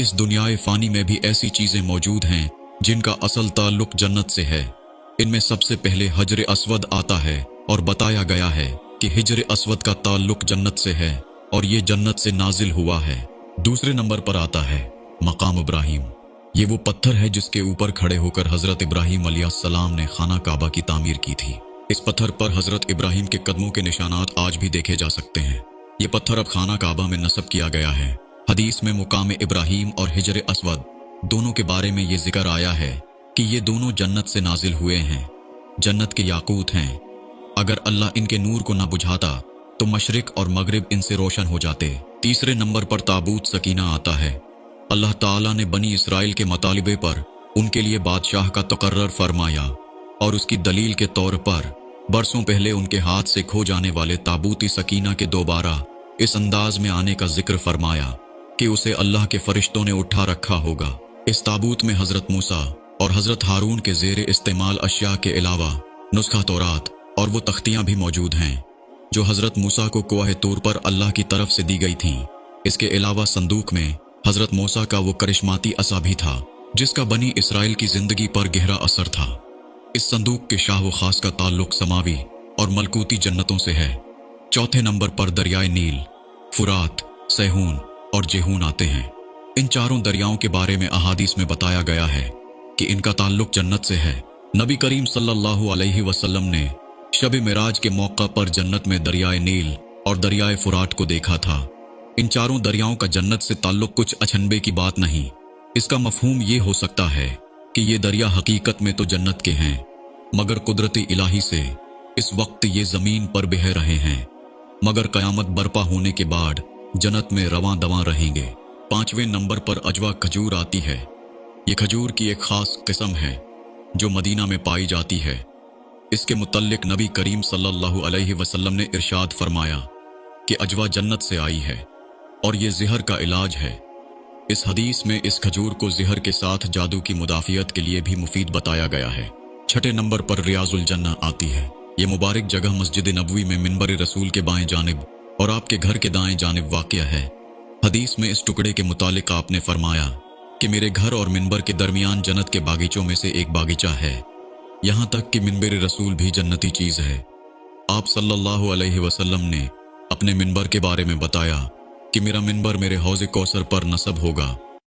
इस दुनियाए फ़ानी में भी ऐसी चीज़ें मौजूद हैं जिनका असल ताल्लुक जन्नत से है। इनमें सबसे पहले हजर अस्वद आता है और बताया गया है कि हिजर अस्वद का ताल्लुक जन्नत से है और ये जन्नत से नाजिल हुआ है। दूसरे नंबर पर आता है मकाम इब्राहिम। ये वो पत्थर है जिसके ऊपर खड़े होकर हजरत इब्राहिम अलैहिस्सलाम ने खाना काबा की तामीर की थी। इस पत्थर पर हजरत इब्राहिम के कदमों के निशानात आज भी देखे जा सकते हैं। ये पत्थर अब खाना काबा में नस्ब किया गया है। हदीस में मुकाम इब्राहिम और हिजर अस्वद दोनों के बारे में ये जिक्र आया है कि ये दोनों जन्नत से नाजिल हुए हैं, जन्नत के याकूत हैं। अगर अल्लाह इनके नूर को न बुझाता तो मशरिक और मगरिब इनसे रोशन हो जाते। तीसरे नंबर पर ताबूत सकीना आता है। अल्लाह ताला ने बनी इसराइल के मुतालिबे पर उनके लिए बादशाह का तकर्रर फरमाया और उसकी दलील के तौर पर बरसों पहले उनके हाथ से खो जाने वाले ताबूती सकीना के दोबारा इस अंदाज में आने का जिक्र फरमाया कि उसे अल्लाह के फरिश्तों ने उठा रखा होगा। इस ताबूत में हजरत मूसा और हजरत हारून के ज़ेरे इस्तेमाल अशिया के अलावा नुस्खा तौरात और वो तख्तियां भी मौजूद हैं जो हजरत मूसा को कोह तूर पर अल्लाह की तरफ से दी गई थीं। इसके अलावा संदूक में हजरत मूसा का वो करिश्माती असा भी था जिसका बनी इसराइल की जिंदगी पर गहरा असर था। इस संदूक के शाह व खास का ताल्लुक समावी और मलकूती जन्नतों से है। चौथे नंबर पर दरियाए नील, फुरात, सहून और जेहून आते हैं। इन चारों दरियाओं के बारे में अहादीस में बताया गया है कि इनका ताल्लुक जन्नत से है। नबी करीम सल्लल्लाहु अलैहि वसल्लम ने शब मिराज के मौका पर जन्नत में दरियाए नील और दरियाए फुरात को देखा था। इन चारों दरियाओं का जन्नत से ताल्लुक कुछ अचंभे की बात नहीं। इसका मफहूम ये हो सकता है कि ये दरिया हकीकत में तो जन्नत के हैं मगर कुदरती इलाही से इस वक्त ये जमीन पर बह रहे हैं, मगर कयामत बर्पा होने के बाद जन्नत में रवां दवां रहेंगे। पांचवें नंबर पर अजवा खजूर आती है। ये खजूर की एक खास किस्म है जो मदीना में पाई जाती है। इसके मुतल्लिक नबी करीम सल्लल्लाहु अलैहि वसल्लम ने इरशाद फरमाया कि अजवा जन्नत से आई है और ये ज़हर का इलाज है। इस हदीस में इस खजूर को ज़हर के साथ जादू की मुदाफ़ियत के लिए भी मुफीद बताया गया है। छठे नंबर पर रियाजुल जन्ना आती है। ये मुबारक जगह मस्जिद नबवी में मिंबर रसूल के बाएं जानिब और आपके घर के दाएं जानिब वाक़या है। हदीस में इस टुकड़े के मुतालिक आपने फरमाया कि मेरे घर और मिंबर के दरमियान जन्नत के बागीचों में से एक बागीचा है, यहाँ तक कि मिंबर रसूल भी जन्नती चीज़ है। आप सल्लल्लाहु अलैहि वसल्लम ने अपने मिंबर के बारे में बताया कि मेरा मिंबर मेरे हौज़े कौसर पर नस्ब होगा